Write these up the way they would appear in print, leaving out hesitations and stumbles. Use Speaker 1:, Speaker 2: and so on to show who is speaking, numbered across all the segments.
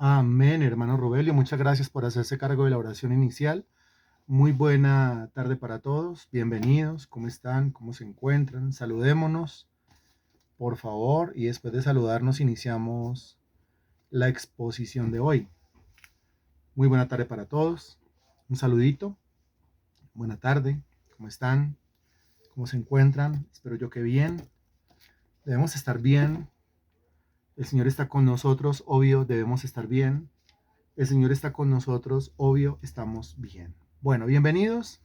Speaker 1: Amén, hermano Robelio. Muchas gracias por hacerse cargo de la oración inicial. Muy buena tarde para todos. Bienvenidos. ¿Cómo están? ¿Cómo se encuentran? Saludémonos, por favor. Y después de saludarnos, iniciamos la exposición de hoy. Muy buena tarde para todos. Un saludito. Buena tarde. ¿Cómo están? ¿Cómo se encuentran? Espero yo que bien. Debemos estar bien. El Señor está con nosotros. Obvio, debemos estar bien. El Señor está con nosotros, obvio, estamos bien. Bueno, bienvenidos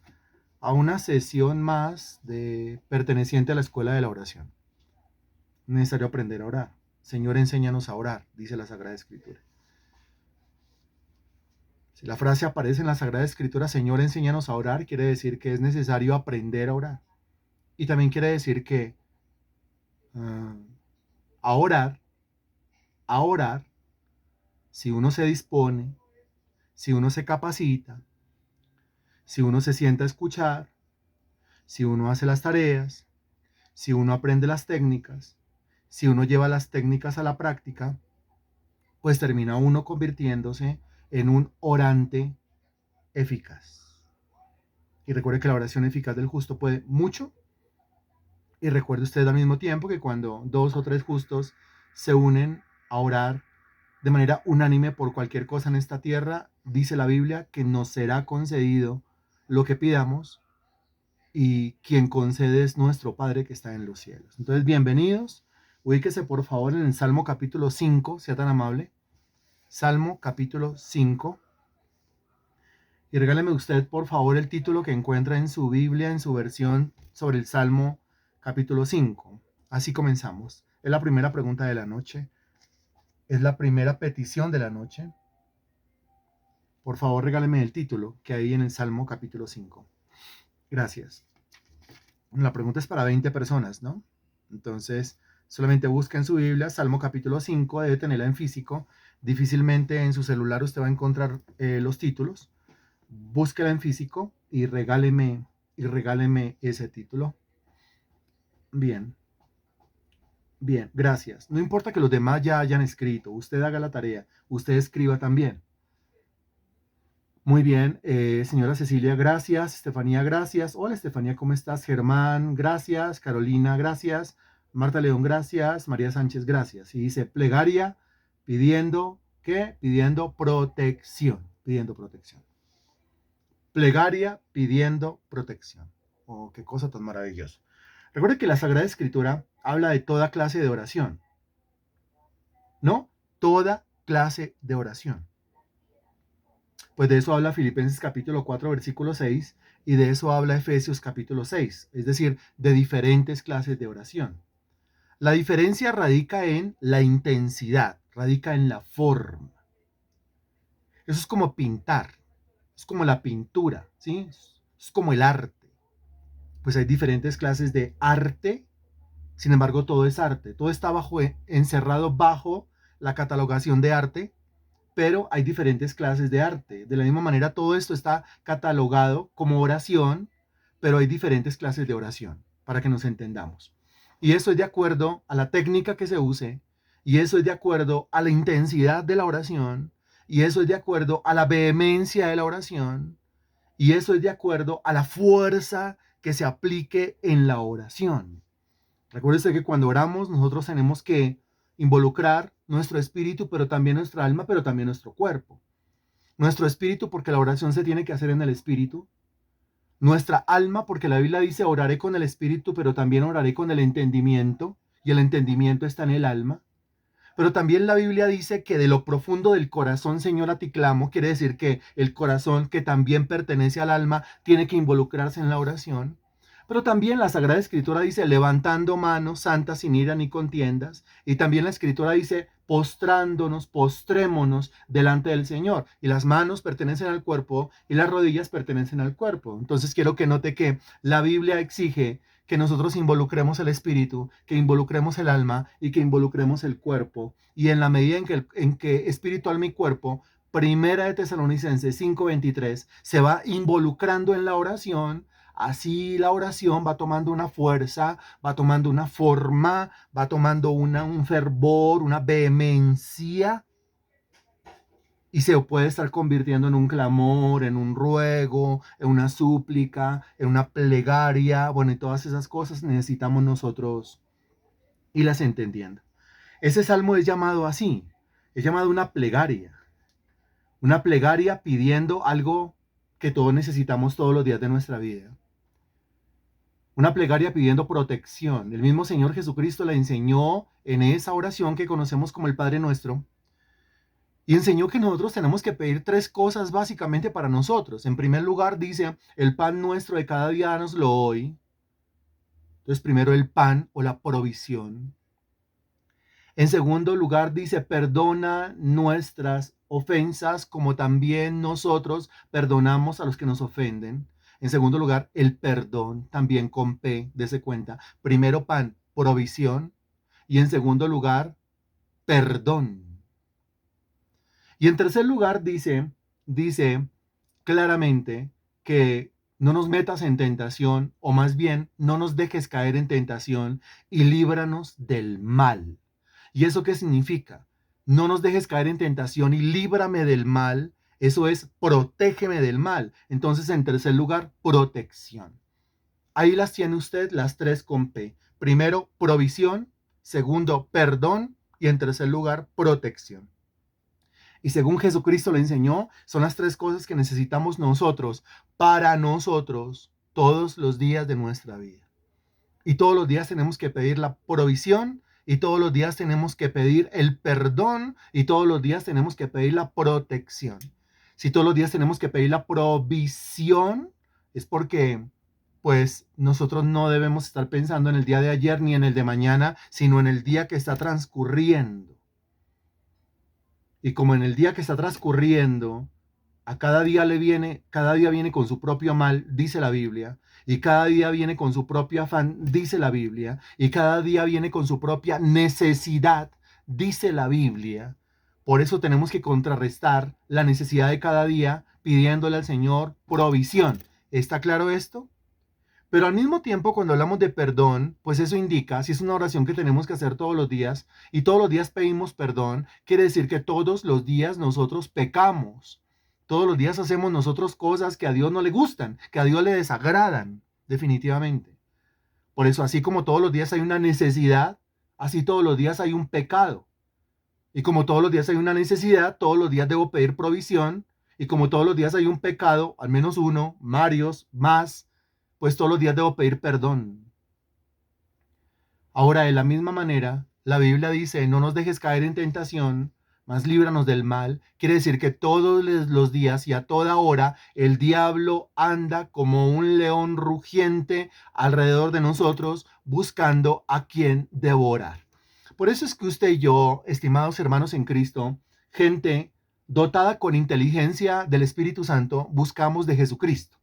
Speaker 1: a una sesión más de perteneciente a la escuela de la oración. Es necesario aprender a orar. Señor, enséñanos a orar, dice la Sagrada Escritura. Si la frase aparece en la Sagrada Escritura, Señor, enséñanos a orar, quiere decir que es necesario aprender a orar. Y también quiere decir que uh, a orar, a orar, si uno se dispone, si uno se capacita, si uno se sienta a escuchar, si uno hace las tareas, si uno aprende las técnicas, si uno lleva las técnicas a la práctica, pues termina uno convirtiéndose en un orante eficaz. Y recuerde que la oración eficaz del justo puede mucho. Y recuerde usted al mismo tiempo que cuando dos o tres justos se unen a orar de manera unánime por cualquier cosa en esta tierra, dice la Biblia que nos será concedido lo que pidamos, y quien concede es nuestro Padre que está en los cielos. Entonces, bienvenidos. Ubíquese por favor en el Salmo capítulo 5, sea tan amable. Salmo capítulo 5. Y regáleme usted por favor el título que encuentra en su Biblia, en su versión sobre el Salmo capítulo 5. Así comenzamos. Es la primera pregunta de la noche. Es la primera petición de la noche. Por favor, regáleme el título que hay en el Salmo capítulo 5. Gracias. La pregunta es para 20 personas, ¿no? Entonces, solamente busca en su Biblia, Salmo capítulo 5, debe tenerla en físico. Difícilmente en su celular usted va a encontrar los títulos. Búsquela en físico y regáleme ese título. Bien, bien, gracias. No importa que los demás ya hayan escrito, usted haga la tarea, usted escriba también. Muy bien, señora Cecilia, gracias. Estefanía, gracias. Hola, Estefanía, ¿cómo estás? Germán, gracias. Carolina, gracias. Marta León, gracias. María Sánchez, gracias. Y dice plegaria pidiendo, ¿qué? Pidiendo protección. Pidiendo protección. Plegaria pidiendo protección. Oh, qué cosa tan maravillosa. Recuerde que la Sagrada Escritura habla de toda clase de oración. ¿No? Toda clase de oración. Pues de eso habla Filipenses capítulo 4, versículo 6, y de eso habla Efesios capítulo 6, es decir, de diferentes clases de oración. La diferencia radica en la intensidad, radica en la forma. Eso es como pintar, es como la pintura, ¿sí? Es como el arte. Pues hay diferentes clases de arte, sin embargo todo es arte, todo está encerrado bajo la catalogación de arte, pero hay diferentes clases de arte. De la misma manera, todo esto está catalogado como oración, pero hay diferentes clases de oración, para que nos entendamos. Y eso es de acuerdo a la técnica que se use, y eso es de acuerdo a la intensidad de la oración, y eso es de acuerdo a la vehemencia de la oración, y eso es de acuerdo a la fuerza que se aplique en la oración. Recuerde que cuando oramos nosotros tenemos que involucrar nuestro espíritu, pero también nuestra alma, pero también nuestro cuerpo. Nuestro espíritu porque la oración se tiene que hacer en el espíritu. Nuestra alma porque la Biblia dice oraré con el espíritu, pero también oraré con el entendimiento, y el entendimiento está en el alma. Pero también la Biblia dice que de lo profundo del corazón, Señor, a ti clamo. Quiere decir que el corazón, que también pertenece al alma, tiene que involucrarse en la oración. Pero también la Sagrada Escritura dice, levantando manos santas sin ira ni contiendas. Y también la Escritura dice, postrándonos, postrémonos delante del Señor. Y las manos pertenecen al cuerpo y las rodillas pertenecen al cuerpo. Entonces quiero que note que la Biblia exige que nosotros involucremos el espíritu, que involucremos el alma y que involucremos el cuerpo. Y en la medida en que espíritu, alma y cuerpo, Primera de Tesalonicenses 5:23, se va involucrando en la oración, así la oración va tomando una fuerza, va tomando una forma, va tomando un fervor, una vehemencia y se puede estar convirtiendo en un clamor, en un ruego, en una súplica, en una plegaria. Bueno, y todas esas cosas necesitamos nosotros irlas entendiendo. Ese salmo es llamado así, es llamado una plegaria pidiendo algo que todos necesitamos todos los días de nuestra vida. Una plegaria pidiendo protección. El mismo Señor Jesucristo la enseñó en esa oración que conocemos como el Padre Nuestro. Y enseñó que nosotros tenemos que pedir tres cosas básicamente para nosotros. En primer lugar dice, el pan nuestro de cada día danoslo hoy. Entonces primero el pan o la provisión. En segundo lugar dice, perdona nuestras ofensas como también nosotros perdonamos a los que nos ofenden. En segundo lugar, el perdón, también con P, dése cuenta. Primero pan, provisión. Y en segundo lugar, perdón. Y en tercer lugar dice claramente que no nos metas en tentación, o más bien, no nos dejes caer en tentación y líbranos del mal. ¿Y eso qué significa? No nos dejes caer en tentación y líbrame del mal. Eso es, protégeme del mal. Entonces, en tercer lugar, protección. Ahí las tiene usted las tres con P. Primero, provisión. Segundo, perdón. Y en tercer lugar, protección. Y según Jesucristo le enseñó, son las tres cosas que necesitamos nosotros para nosotros todos los días de nuestra vida. Y todos los días tenemos que pedir la provisión, y todos los días tenemos que pedir el perdón, y todos los días tenemos que pedir la protección. Si todos los días tenemos que pedir la provisión, es porque pues nosotros no debemos estar pensando en el día de ayer ni en el de mañana, sino en el día que está transcurriendo. Y como en el día que está transcurriendo, a cada día viene con su propio mal, dice la Biblia, y cada día viene con su propio afán, dice la Biblia, y cada día viene con su propia necesidad, dice la Biblia. Por eso tenemos que contrarrestar la necesidad de cada día pidiéndole al Señor provisión. ¿Está claro esto? Pero al mismo tiempo, cuando hablamos de perdón, pues eso indica, si es una oración que tenemos que hacer todos los días y todos los días pedimos perdón, quiere decir que todos los días nosotros pecamos. Todos los días hacemos nosotros cosas que a Dios no le gustan, que a Dios le desagradan, definitivamente. Por eso, así como todos los días hay una necesidad, así todos los días hay un pecado. Y como todos los días hay una necesidad, todos los días debo pedir provisión. Y como todos los días hay un pecado, al menos uno, varios, más, pues todos los días debo pedir perdón. Ahora, de la misma manera, la Biblia dice, no nos dejes caer en tentación, mas líbranos del mal. Quiere decir que todos los días y a toda hora el diablo anda como un león rugiente alrededor de nosotros buscando a quien devorar. Por eso es que usted y yo, estimados hermanos en Cristo, gente dotada con inteligencia del Espíritu Santo, buscamos de Jesucristo.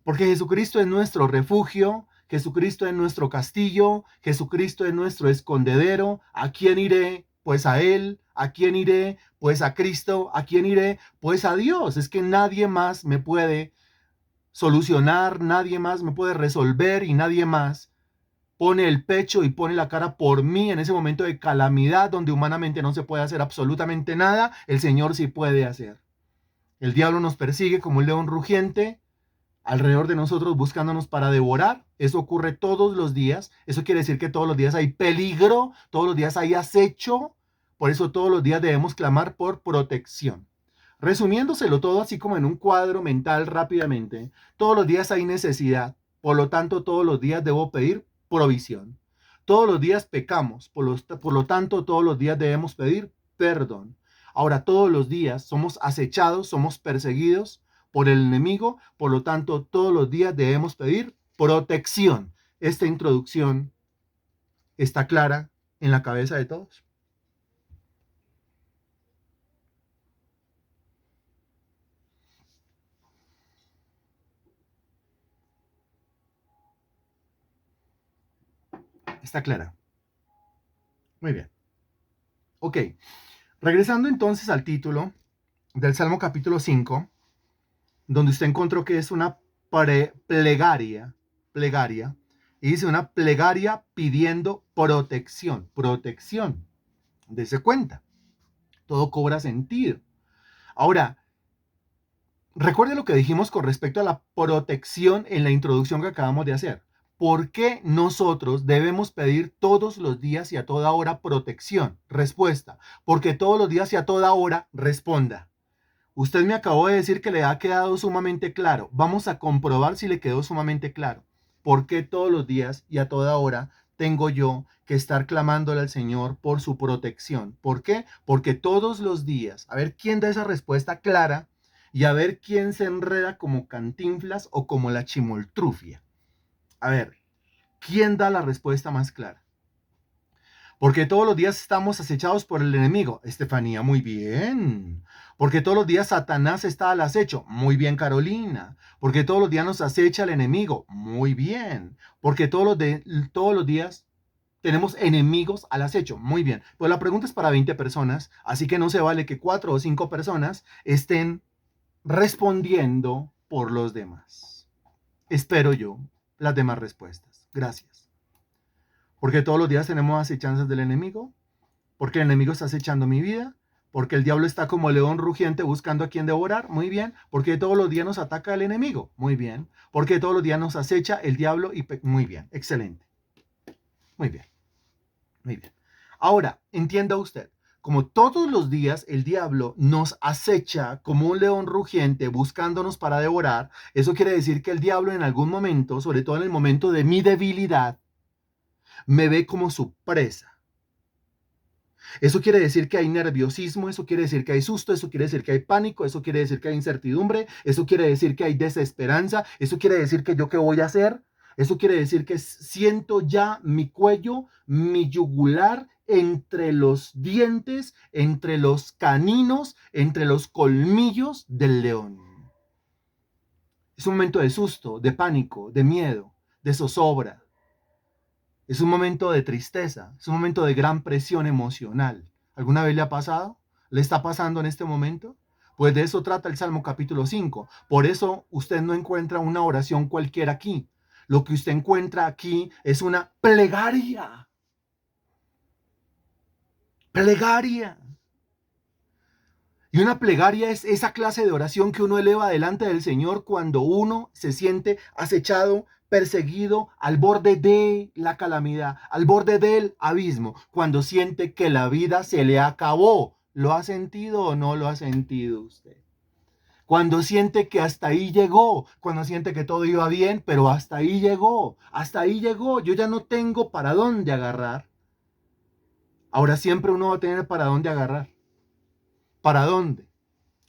Speaker 1: Porque Jesucristo es nuestro refugio, Jesucristo es nuestro castillo, Jesucristo es nuestro escondedero. ¿A quién iré? Pues a Él. ¿A quién iré? Pues a Cristo. ¿A quién iré? Pues a Dios. Es que nadie más me puede solucionar, nadie más me puede resolver y nadie más pone el pecho y pone la cara por mí en ese momento de calamidad donde humanamente no se puede hacer absolutamente nada. El Señor sí puede hacer. El diablo nos persigue como un león rugiente alrededor de nosotros buscándonos para devorar. Eso ocurre todos los días. Eso quiere decir que todos los días hay peligro, todos los días hay acecho. Por eso todos los días debemos clamar por protección. Resumiéndoselo todo así como en un cuadro mental rápidamente, todos los días hay necesidad. Por lo tanto, todos los días debo pedir provisión. Todos los días pecamos. Por lo tanto, todos los días debemos pedir perdón. Ahora, todos los días somos acechados, somos perseguidos por el enemigo, por lo tanto, todos los días debemos pedir protección. Esta introducción está clara en la cabeza de todos. Está clara. Muy bien. Ok. Regresando entonces al título del Salmo capítulo 5, donde usted encontró que es una plegaria, y dice una plegaria pidiendo protección, dese cuenta, todo cobra sentido. Ahora, recuerde lo que dijimos con respecto a la protección en la introducción que acabamos de hacer. ¿Por qué nosotros debemos pedir todos los días y a toda hora protección? Respuesta, porque todos los días y a toda hora responda. Usted me acabó de decir que le ha quedado sumamente claro. Vamos a comprobar si le quedó sumamente claro. ¿Por qué todos los días y a toda hora tengo yo que estar clamándole al Señor por su protección? ¿Por qué? Porque todos los días, a ver quién da esa respuesta clara y a ver quién se enreda como Cantinflas o como la Chimoltrufia. A ver, ¿quién da la respuesta más clara? Porque todos los días estamos acechados por el enemigo. Estefanía, muy bien. Porque todos los días Satanás está al acecho. Muy bien, Carolina. Porque todos los días nos acecha el enemigo. Muy bien. Porque todos los días tenemos enemigos al acecho. Muy bien. Pues la pregunta es para 20 personas, así que no se vale que 4 o 5 personas estén respondiendo por los demás. Espero yo las demás respuestas. Gracias. Porque todos los días tenemos acechanzas del enemigo, porque el enemigo está acechando mi vida, porque el diablo está como león rugiente buscando a quien devorar, muy bien, porque todos los días nos ataca el enemigo, muy bien, porque todos los días nos acecha el diablo y muy bien, excelente, muy bien, muy bien. Ahora, entienda usted, como todos los días el diablo nos acecha como un león rugiente buscándonos para devorar, eso quiere decir que el diablo en algún momento, sobre todo en el momento de mi debilidad, me ve como su presa. Eso quiere decir que hay nerviosismo, eso quiere decir que hay susto, eso quiere decir que hay pánico, eso quiere decir que hay incertidumbre, eso quiere decir que hay desesperanza, eso quiere decir que yo qué voy a hacer, eso quiere decir que siento ya mi cuello, mi yugular entre los dientes, entre los caninos, entre los colmillos del león. Es un momento de susto, de pánico, de miedo, de zozobra. Es un momento de tristeza, es un momento de gran presión emocional. ¿Alguna vez le ha pasado? ¿Le está pasando en este momento? Pues de eso trata el Salmo capítulo 5. Por eso usted no encuentra una oración cualquiera aquí. Lo que usted encuentra aquí es una plegaria. Plegaria. Y una plegaria es esa clase de oración que uno eleva delante del Señor cuando uno se siente acechado, perseguido, al borde de la calamidad, al borde del abismo, cuando siente que la vida se le acabó. ¿Lo ha sentido o no lo ha sentido usted? Cuando siente que hasta ahí llegó, cuando siente que todo iba bien, pero hasta ahí llegó, yo ya no tengo para dónde agarrar. Ahora siempre uno va a tener para dónde agarrar. ¿Para dónde?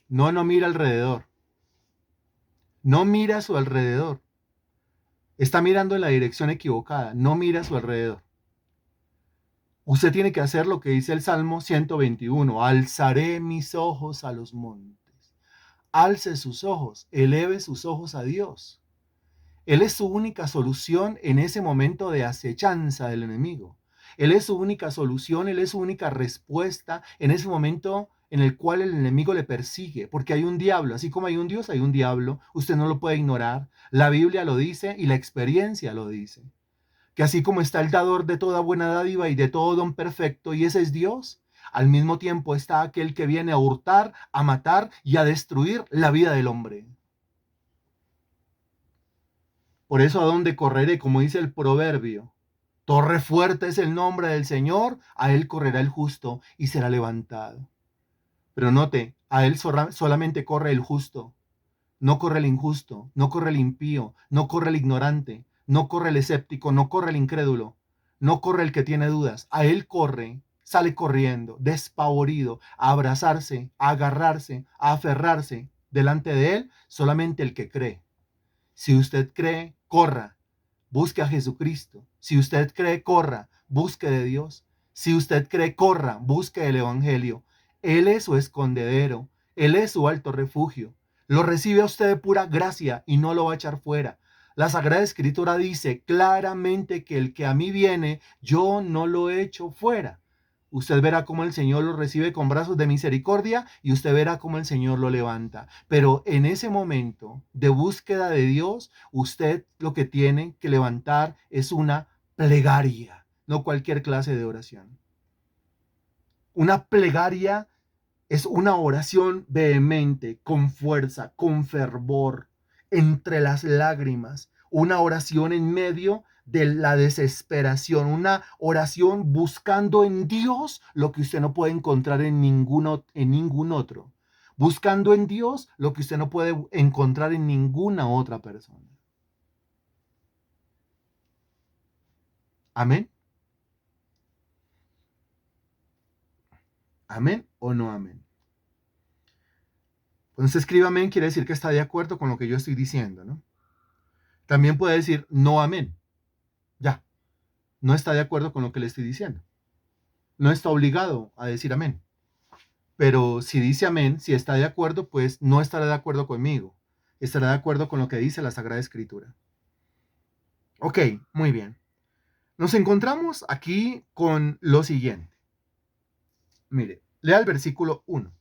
Speaker 1: No mira alrededor. No mira a su alrededor. Está mirando en la dirección equivocada. No mira a su alrededor. Usted tiene que hacer lo que dice el Salmo 121. Alzaré mis ojos a los montes. Alce sus ojos, eleve sus ojos a Dios. Él es su única solución en ese momento de acechanza del enemigo. Él es su única solución, Él es su única respuesta en ese momento en el cual el enemigo le persigue, porque hay un diablo, así como hay un Dios, hay un diablo, usted no lo puede ignorar, la Biblia lo dice y la experiencia lo dice, que así como está el dador de toda buena dádiva y de todo don perfecto, y ese es Dios, al mismo tiempo está aquel que viene a hurtar, a matar y a destruir la vida del hombre. Por eso, ¿a dónde correré? Como dice el proverbio. Torre fuerte es el nombre del Señor, a él correrá el justo y será levantado. Pero note, a él solamente corre el justo, no corre el injusto, no corre el impío, no corre el ignorante, no corre el escéptico, no corre el incrédulo, no corre el que tiene dudas. A él corre, sale corriendo, despavorido, a abrazarse, a agarrarse, a aferrarse. Delante de él, solamente el que cree. Si usted cree, corra, busque a Jesucristo. Si usted cree, corra, busque de Dios. Si usted cree, corra, busque el Evangelio. Él es su escondedero, Él es su alto refugio. Lo recibe a usted de pura gracia y no lo va a echar fuera. La Sagrada Escritura dice claramente que el que a mí viene, yo no lo echo fuera. Usted verá cómo el Señor lo recibe con brazos de misericordia y usted verá cómo el Señor lo levanta. Pero en ese momento de búsqueda de Dios, usted lo que tiene que levantar es una plegaria, no cualquier clase de oración. Una plegaria Es una oración vehemente, con fuerza, con fervor, entre las lágrimas. Una oración en medio de la desesperación. Una oración buscando en Dios lo que usted no puede encontrar en ningún otro. Buscando en Dios lo que usted no puede encontrar en ninguna otra persona. Amén. Amén o no amén. Cuando usted escribe amén, quiere decir que está de acuerdo con lo que yo estoy diciendo, ¿no? También puede decir no amén. Ya, no está de acuerdo con lo que le estoy diciendo. No está obligado a decir amén. Pero si dice amén, si está de acuerdo, pues no estará de acuerdo conmigo. Estará de acuerdo con lo que dice la Sagrada Escritura. Ok, muy bien. Nos encontramos aquí con lo siguiente. Mire, lea el versículo 1.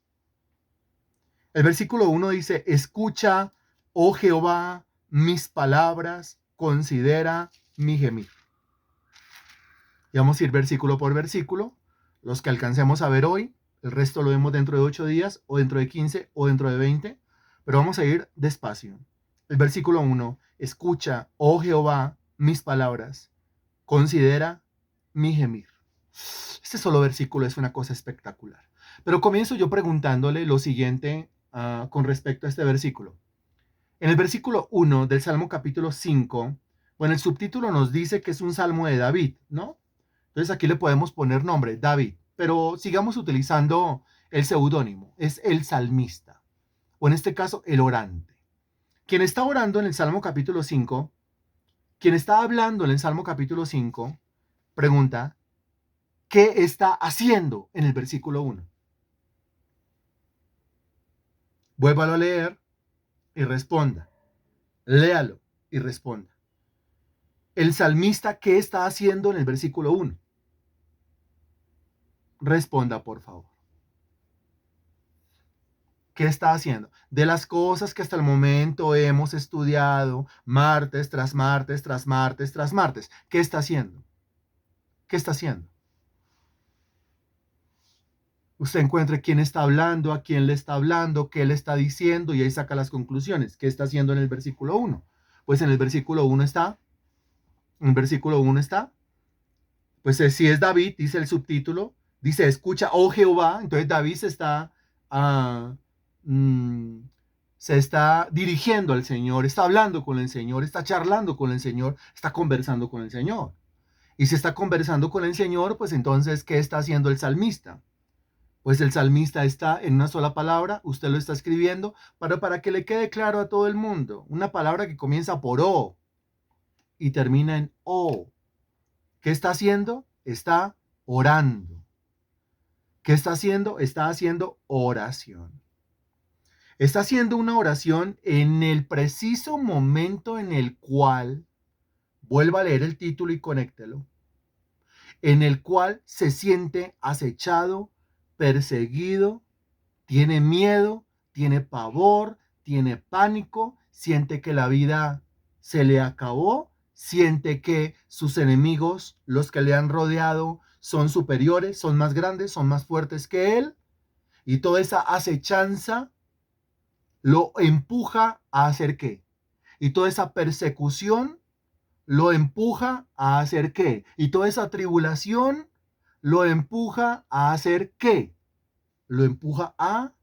Speaker 1: El versículo 1 dice, escucha, oh Jehová, mis palabras, considera mi gemir. Y vamos a ir versículo por versículo, los que alcancemos a ver hoy, el resto lo vemos dentro de 8 días, o dentro de 15, o dentro de 20, pero vamos a ir despacio. El versículo 1, escucha, oh Jehová, mis palabras, considera mi gemir. Este solo versículo es una cosa espectacular. Pero comienzo yo preguntándole lo siguiente con respecto a este versículo. En el versículo 1 del Salmo capítulo 5, bueno, el subtítulo nos dice que es un salmo de David, ¿no? Entonces aquí le podemos poner nombre, David, pero sigamos utilizando el seudónimo, es el salmista, o en este caso el orante. Quien está orando en el Salmo capítulo 5, quien está hablando en el Salmo capítulo 5, pregunta, ¿qué está haciendo en el versículo 1? Vuélvalo a leer y responda. Léalo y responda. El salmista, ¿qué está haciendo en el versículo 1? Responda, por favor. ¿Qué está haciendo? De las cosas que hasta el momento hemos estudiado, martes tras martes, tras martes, tras martes. ¿Qué está haciendo? ¿Qué está haciendo? Usted encuentra quién está hablando, a quién le está hablando, qué le está diciendo y ahí saca las conclusiones. ¿Qué está haciendo en el versículo 1? Pues en el versículo 1 está, pues si es David, dice el subtítulo, dice, escucha, oh Jehová, entonces David ah, mm, se está dirigiendo al Señor, está hablando con el Señor, está charlando con el Señor, está conversando con el Señor. Y si está conversando con el Señor, pues entonces, ¿qué está haciendo el salmista? Pues el salmista está en una sola palabra, usted lo está escribiendo, para que le quede claro a todo el mundo. Una palabra que comienza por O y termina en O. ¿Qué está haciendo? Está orando. ¿Qué está haciendo? Está haciendo oración. Está haciendo una oración en el preciso momento en el cual, vuelva a leer el título y conéctelo, en el cual se siente acechado, perseguido, tiene miedo, tiene pavor, tiene pánico, siente que la vida se le acabó, siente que sus enemigos, los que le han rodeado, son superiores, son más grandes, son más fuertes que él, y toda esa acechanza lo empuja a hacer qué. Y toda esa persecución lo empuja a hacer qué. Y toda esa tribulación lo empuja a hacer qué. Lo empuja a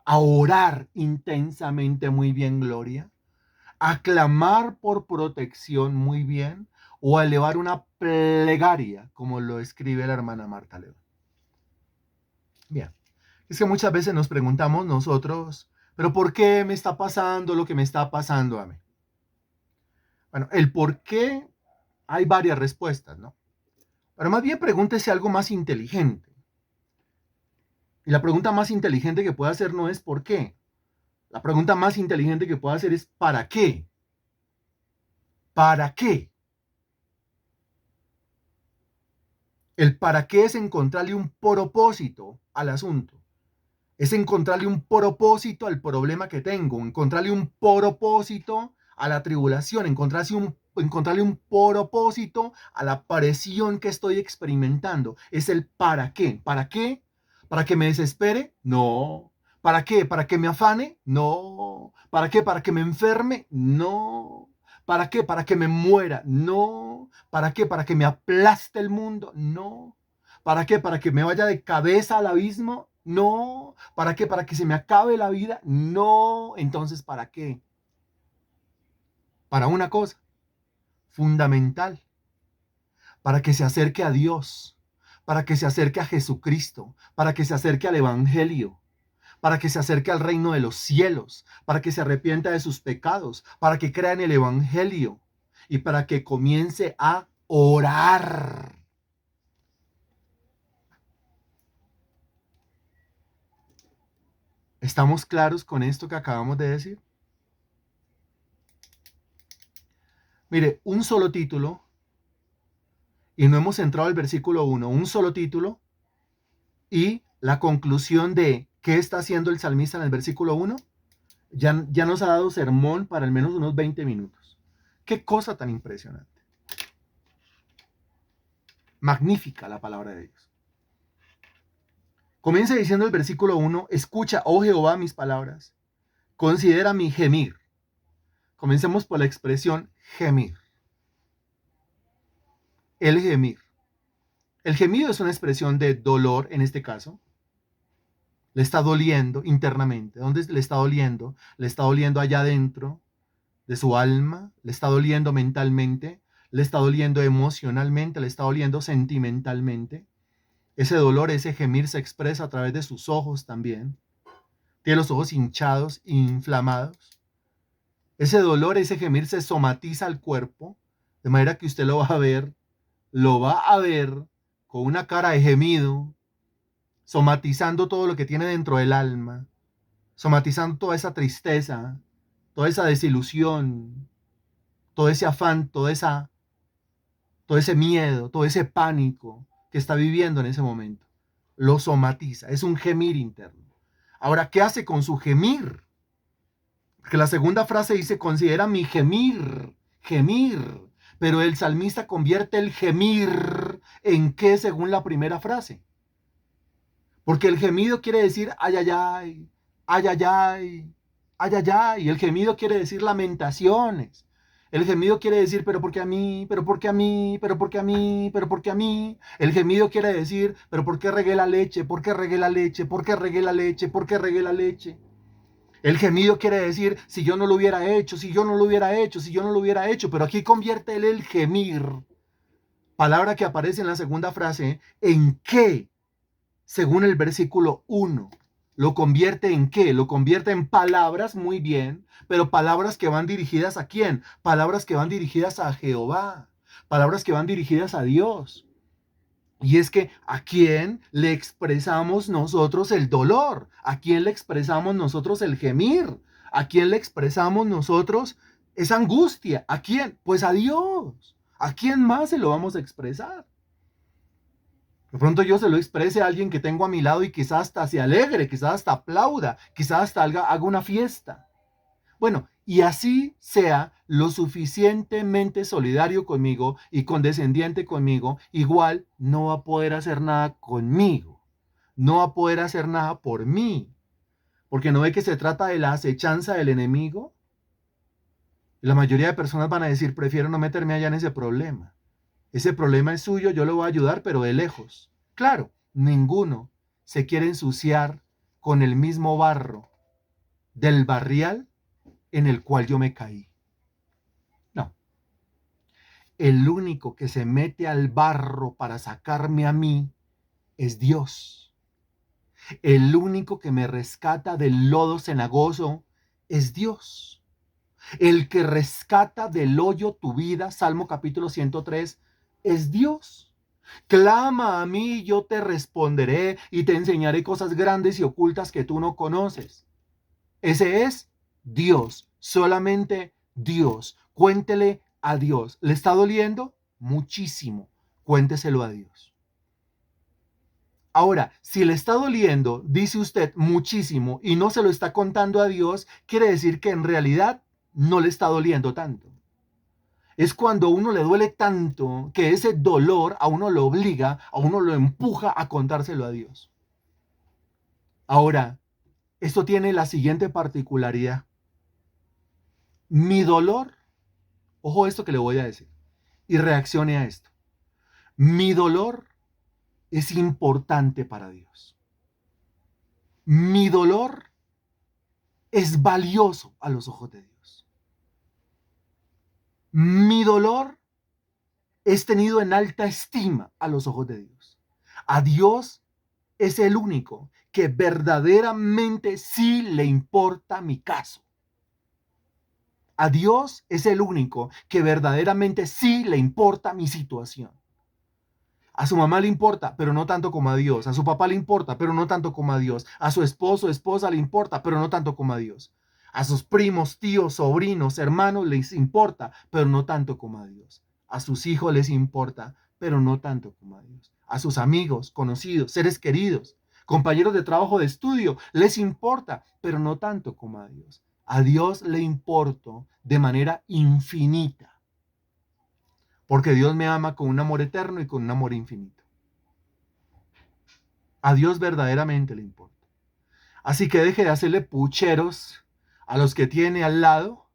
Speaker 1: orar intensamente, muy bien, Gloria, a clamar por protección, muy bien, o a elevar una plegaria, como lo escribe la hermana Marta León. Bien, es que muchas veces nos preguntamos nosotros, pero ¿por qué me está pasando lo que me está pasando a mí? Bueno, el por qué hay varias respuestas, ¿no? Pero más bien pregúntese algo más inteligente. Y la pregunta más inteligente que puede hacer no es ¿por qué? La pregunta más inteligente que puede hacer es ¿para qué? ¿Para qué? El para qué es encontrarle un propósito al asunto. Es encontrarle un propósito al problema que tengo, encontrarle un propósito a la tribulación, encontrarle un propósito a la presión que estoy experimentando. Es el para qué. ¿Para qué? ¿Para que me desespere? No. ¿Para qué? ¿Para que me afane? No. ¿Para qué? ¿Para que me enferme? No. ¿Para qué? ¿Para que me muera? No. ¿Para qué? ¿Para que me aplaste el mundo? No. ¿Para qué? ¿Para que me vaya de cabeza al abismo? No. ¿Para qué? ¿Para que se me acabe la vida? No. Entonces, ¿para qué? Para una cosa fundamental, para que se acerque a Dios, para que se acerque a Jesucristo, para que se acerque al Evangelio, para que se acerque al reino de los cielos, para que se arrepienta de sus pecados, para que crea en el Evangelio y para que comience a orar. ¿Estamos claros con esto que acabamos de decir? Mire, un solo título, y no hemos entrado al versículo 1, un solo título y la conclusión de qué está haciendo el salmista en el versículo 1, ya nos ha dado sermón para al menos unos 20 minutos. Qué cosa tan impresionante. Magnífica la palabra de Dios. Comienza diciendo el versículo 1, escucha, oh Jehová, mis palabras, considera mi gemir. Comencemos por la expresión gemir. El gemir. El gemido es una expresión de dolor en este caso. Le está doliendo internamente. ¿Dónde le está doliendo? Le está doliendo allá adentro de su alma, le está doliendo mentalmente, le está doliendo emocionalmente, le está doliendo sentimentalmente. Ese dolor, ese gemir se expresa a través de sus ojos también. Tiene los ojos hinchados, inflamados. Ese dolor, ese gemir se somatiza al cuerpo, de manera que usted lo va a ver con una cara de gemido, somatizando todo lo que tiene dentro del alma, somatizando toda esa tristeza, toda esa desilusión, todo ese afán, todo ese miedo, todo ese pánico que está viviendo en ese momento. Lo somatiza, es un gemir interno. Ahora, ¿qué hace con su gemir? Porque la segunda frase dice, considera mi gemir, gemir. Pero el salmista convierte el gemir en qué según la primera frase. Porque el gemido quiere decir ay, ay, ay, ay, ay, ay, ay, ay, ay. El gemido quiere decir lamentaciones. El gemido quiere decir, pero ¿por qué a mí? Pero ¿por qué a mí? Pero ¿por qué a mí? Pero ¿por qué a mí? El gemido quiere decir, pero ¿por qué regué la leche? ¿Por qué regué la leche? ¿Por qué regué la leche? ¿Por qué regué la leche? El gemido quiere decir, si yo no lo hubiera hecho, si yo no lo hubiera hecho, si yo no lo hubiera hecho. Pero aquí convierte él el gemir, palabra que aparece en la segunda frase, ¿en qué? Según el versículo 1. ¿Lo convierte en qué? Lo convierte en palabras, muy bien, pero palabras que van dirigidas ¿a quién? Palabras que van dirigidas a Jehová, palabras que van dirigidas a Dios. Y es que ¿a quién le expresamos nosotros el dolor? ¿A quién le expresamos nosotros el gemir? ¿A quién le expresamos nosotros esa angustia? ¿A quién? Pues a Dios. ¿A quién más se lo vamos a expresar? De pronto yo se lo exprese a alguien que tengo a mi lado y quizás hasta se alegre, quizás hasta aplauda, quizás hasta haga una fiesta. Bueno, y así sea lo suficientemente solidario conmigo y condescendiente conmigo, igual no va a poder hacer nada conmigo. No va a poder hacer nada por mí. Porque no ve que se trata de la acechanza del enemigo. La mayoría de personas van a decir, prefiero no meterme allá en ese problema. Ese problema es suyo, yo lo voy a ayudar, pero de lejos. Claro, ninguno se quiere ensuciar con el mismo barro del barrial en el cual yo me caí. No. El único que se mete al barro para sacarme a mí es Dios. El único que me rescata del lodo cenagoso es Dios. El que rescata del hoyo tu vida, Salmo capítulo 103, es Dios. Clama a mí, yo te responderé y te enseñaré cosas grandes y ocultas que tú no conoces. Ese es Dios, solamente Dios. Cuéntele a Dios. ¿Le está doliendo? Muchísimo. Cuénteselo a Dios. Ahora, si le está doliendo, dice usted muchísimo y no se lo está contando a Dios, quiere decir que en realidad no le está doliendo tanto. Es cuando a uno le duele tanto que ese dolor a uno lo obliga, a uno lo empuja a contárselo a Dios. Ahora, esto tiene la siguiente particularidad. Mi dolor, ojo esto que le voy a decir, y reaccione a esto. Mi dolor es importante para Dios. Mi dolor es valioso a los ojos de Dios. Mi dolor es tenido en alta estima a los ojos de Dios. A Dios es el único que verdaderamente sí le importa mi caso. A Dios es el único que verdaderamente sí le importa mi situación. A su mamá le importa, pero no tanto como a Dios. A su papá le importa, pero no tanto como a Dios. A su esposo o esposa le importa, pero no tanto como a Dios. A sus primos, tíos, sobrinos, hermanos les importa, pero no tanto como a Dios. A sus hijos les importa, pero no tanto como a Dios. A sus amigos, conocidos, seres queridos, compañeros de trabajo, de estudio, les importa, pero no tanto como a Dios. A Dios le importo de manera infinita. Porque Dios me ama con un amor eterno y con un amor infinito. A Dios verdaderamente le importa. Así que deje de hacerle pucheros a los que tiene al lado.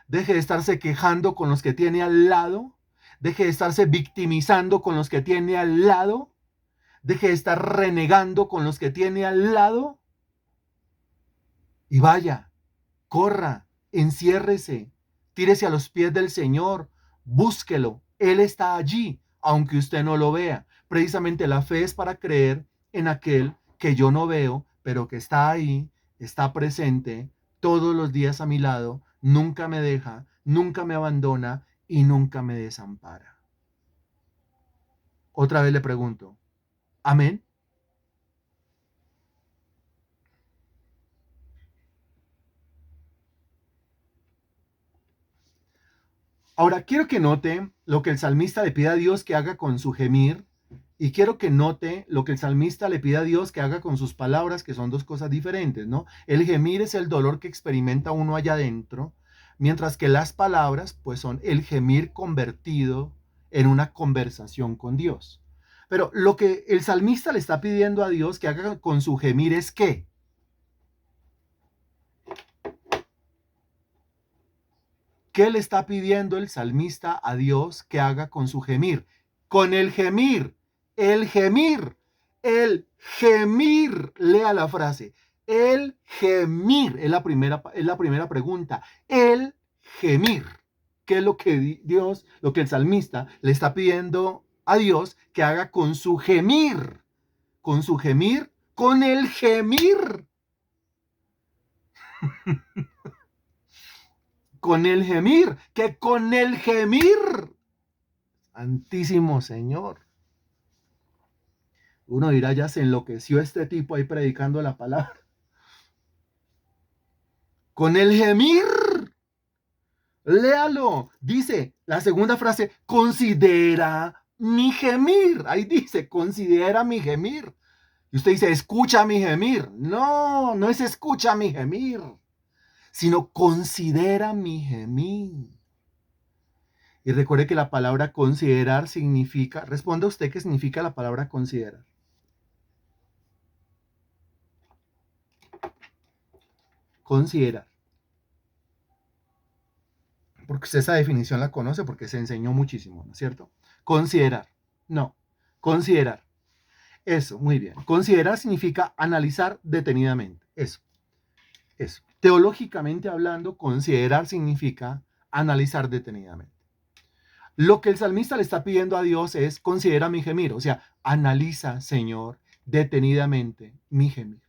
Speaker 1: Deje de estarse quejando con los que tiene al lado. Deje de estarse victimizando con los que tiene al lado. Deje de estar renegando con los que tiene al lado. Y vaya, corra, enciérrese, tírese a los pies del Señor, búsquelo. Él está allí, aunque usted no lo vea. Precisamente la fe es para creer en aquel que yo no veo, pero que está ahí, está presente todos los días a mi lado, nunca me deja, nunca me abandona y nunca me desampara. Otra vez le pregunto, ¿amén? Ahora, quiero que note lo que el salmista le pide a Dios que haga con su gemir y quiero que note lo que el salmista le pide a Dios que haga con sus palabras, que son dos cosas diferentes, ¿no? El gemir es el dolor que experimenta uno allá adentro, mientras que las palabras, pues son el gemir convertido en una conversación con Dios. Pero lo que el salmista le está pidiendo a Dios que haga con su gemir es ¿qué? ¿Qué le está pidiendo el salmista a Dios que haga con su gemir? Con el gemir, el gemir, el gemir. Lea la frase. El gemir es la primera pregunta. El gemir. ¿Qué es lo que Dios, lo que el salmista le está pidiendo a Dios que haga con su gemir? Con su gemir, con el gemir. Con el gemir, que con el gemir. Santísimo Señor. Uno dirá, ya se enloqueció este tipo ahí predicando la palabra. Con el gemir. Léalo. Dice la segunda frase, considera mi gemir. Ahí dice, considera mi gemir. Y usted dice, escucha mi gemir. No, no es escucha mi gemir, sino considera mi gemir. Y recuerde que la palabra considerar significa, responda usted qué significa la palabra considerar. Considerar. Porque usted esa definición la conoce porque se enseñó muchísimo, ¿no es cierto? Considerar. No, considerar. Eso, muy bien. Considerar significa analizar detenidamente. Eso, eso. Teológicamente hablando, considerar significa analizar detenidamente. Lo que el salmista le está pidiendo a Dios es considera mi gemir, o sea, analiza, Señor, detenidamente mi gemir.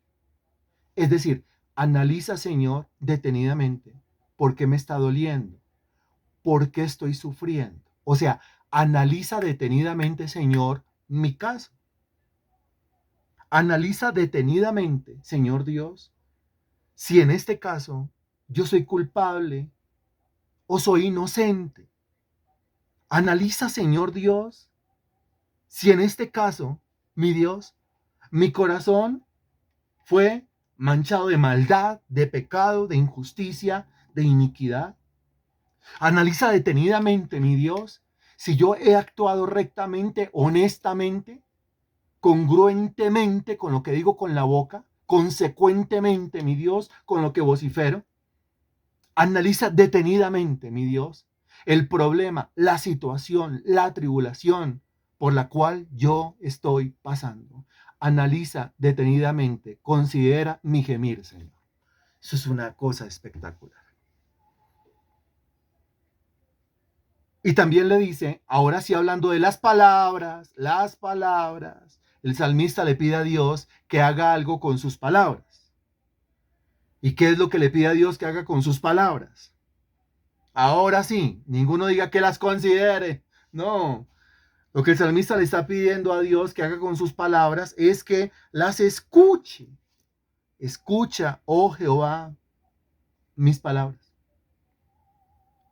Speaker 1: Es decir, analiza, Señor, detenidamente por qué me está doliendo, por qué estoy sufriendo. O sea, analiza detenidamente, Señor, mi caso. Analiza detenidamente, Señor Dios, si en este caso yo soy culpable o soy inocente. Analiza, Señor Dios, si en este caso, mi Dios, mi corazón fue manchado de maldad, de pecado, de injusticia, de iniquidad. Analiza detenidamente, mi Dios, si yo he actuado rectamente, honestamente, congruentemente con lo que digo con la boca, consecuentemente, mi Dios, con lo que vocifero. Analiza detenidamente, mi Dios, el problema, la situación, la tribulación por la cual yo estoy pasando. Analiza detenidamente, considera mi gemir, Señor. Eso es una cosa espectacular. Y también le dice, ahora sí hablando de las palabras, el salmista le pide a Dios que haga algo con sus palabras. ¿Y qué es lo que le pide a Dios que haga con sus palabras? Ahora sí, ninguno diga que las considere. No, lo que el salmista le está pidiendo a Dios que haga con sus palabras es que las escuche. Escucha, oh Jehová, mis palabras.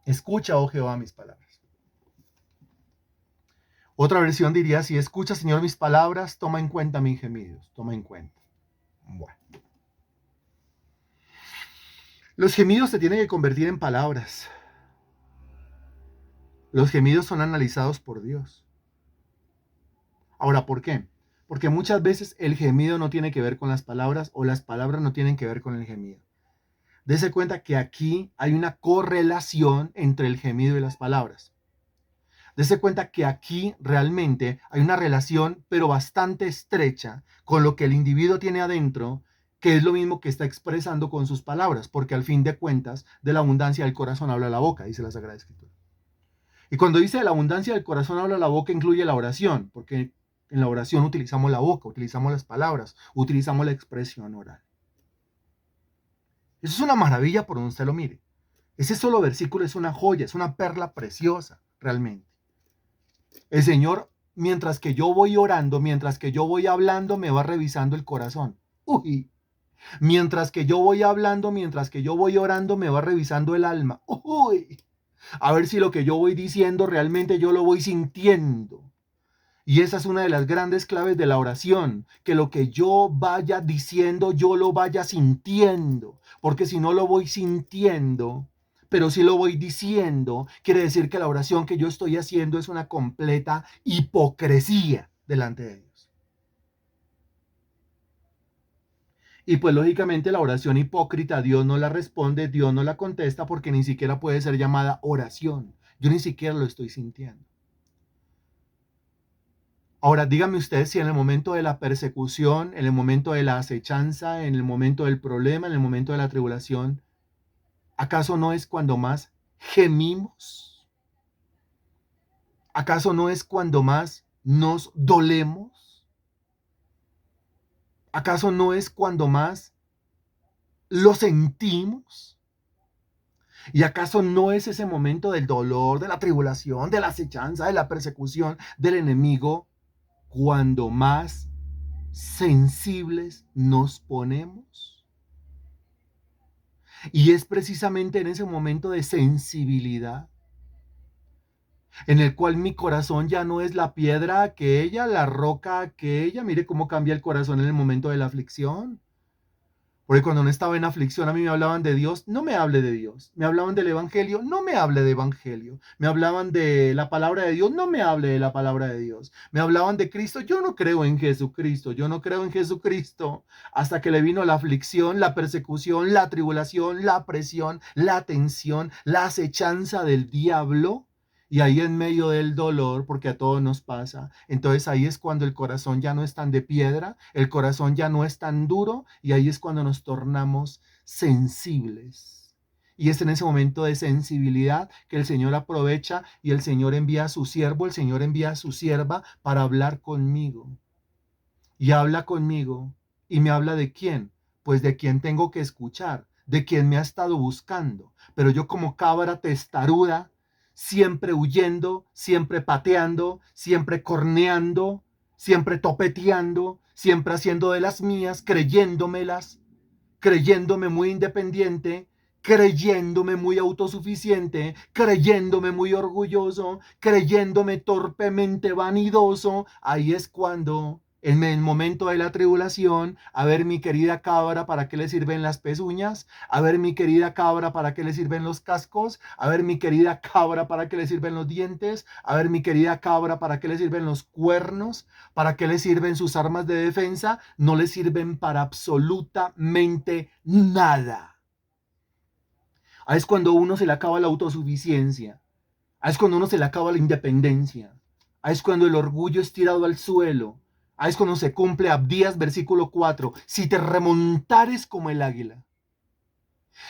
Speaker 1: Escucha, oh Jehová, mis palabras. Otra versión diría, si escucha, Señor, mis palabras, toma en cuenta mis gemidos. Toma en cuenta. Bueno. Los gemidos se tienen que convertir en palabras. Los gemidos son analizados por Dios. Ahora, ¿por qué? Porque muchas veces el gemido no tiene que ver con las palabras o las palabras no tienen que ver con el gemido. Dese cuenta que aquí hay una correlación entre el gemido y las palabras. Dese cuenta que aquí realmente hay una relación, pero bastante estrecha, con lo que el individuo tiene adentro, que es lo mismo que está expresando con sus palabras, porque al fin de cuentas, de la abundancia del corazón habla la boca, dice la Sagrada Escritura. Y cuando dice de la abundancia del corazón habla la boca, incluye la oración, porque en la oración utilizamos la boca, utilizamos las palabras, utilizamos la expresión oral. Eso es una maravilla por donde usted lo mire. Ese solo versículo es una joya, es una perla preciosa, realmente. El Señor, mientras que yo voy orando, mientras que yo voy hablando, me va revisando el corazón. Uy. Mientras que yo voy hablando, mientras que yo voy orando, me va revisando el alma. Uy. A ver si lo que yo voy diciendo realmente yo lo voy sintiendo. Y esa es una de las grandes claves de la oración, que lo que yo vaya diciendo, yo lo vaya sintiendo. Porque si no lo voy sintiendo, pero si lo voy diciendo, quiere decir que la oración que yo estoy haciendo es una completa hipocresía delante de Dios. Y pues lógicamente la oración hipócrita Dios no la responde, Dios no la contesta porque ni siquiera puede ser llamada oración. Yo ni siquiera lo estoy sintiendo. Ahora, díganme ustedes si en el momento de la persecución, en el momento de la acechanza, en el momento del problema, en el momento de la tribulación, ¿acaso no es cuando más gemimos? ¿Acaso no es cuando más nos dolemos? ¿Acaso no es cuando más lo sentimos? ¿Y acaso no es ese momento del dolor, de la tribulación, de la acechanza, de la persecución del enemigo, cuando más sensibles nos ponemos? Y es precisamente en ese momento de sensibilidad en el cual mi corazón ya no es la piedra aquella, la roca aquella. Mire cómo cambia el corazón en el momento de la aflicción. Porque cuando no estaba en aflicción, a mí me hablaban de Dios, no me hable de Dios. Me hablaban del Evangelio, no me hable de Evangelio. Me hablaban de la palabra de Dios, no me hable de la palabra de Dios. Me hablaban de Cristo, yo no creo en Jesucristo, yo no creo en Jesucristo. Hasta que le vino la aflicción, la persecución, la tribulación, la presión, la tensión, la acechanza del diablo. Y ahí en medio del dolor, porque a todos nos pasa, entonces ahí es cuando el corazón ya no es tan de piedra, el corazón ya no es tan duro, y ahí es cuando nos tornamos sensibles. Y es en ese momento de sensibilidad que el Señor aprovecha y el Señor envía a su siervo, el Señor envía a su sierva para hablar conmigo. Y habla conmigo. ¿Y me habla de quién? Pues de quien tengo que escuchar, de quien me ha estado buscando. Pero yo como cabra testaruda, siempre huyendo, siempre pateando, siempre corneando, siempre topeteando, siempre haciendo de las mías, creyéndomelas, creyéndome muy independiente, creyéndome muy autosuficiente, creyéndome muy orgulloso, creyéndome torpemente vanidoso. Ahí es cuando En el momento de la tribulación, a ver mi querida cabra, ¿para qué le sirven las pezuñas? A ver mi querida cabra, ¿para qué le sirven los cascos? A ver mi querida cabra, ¿para qué le sirven los dientes? A ver mi querida cabra, ¿para qué le sirven los cuernos? ¿Para qué le sirven sus armas de defensa? No le sirven para absolutamente nada. Ahí es cuando a uno se le acaba la autosuficiencia. Ahí es cuando a uno se le acaba la independencia. Ahí es cuando el orgullo es tirado al suelo. Ahí es cuando se cumple Abdías, versículo 4. Si te remontares como el águila,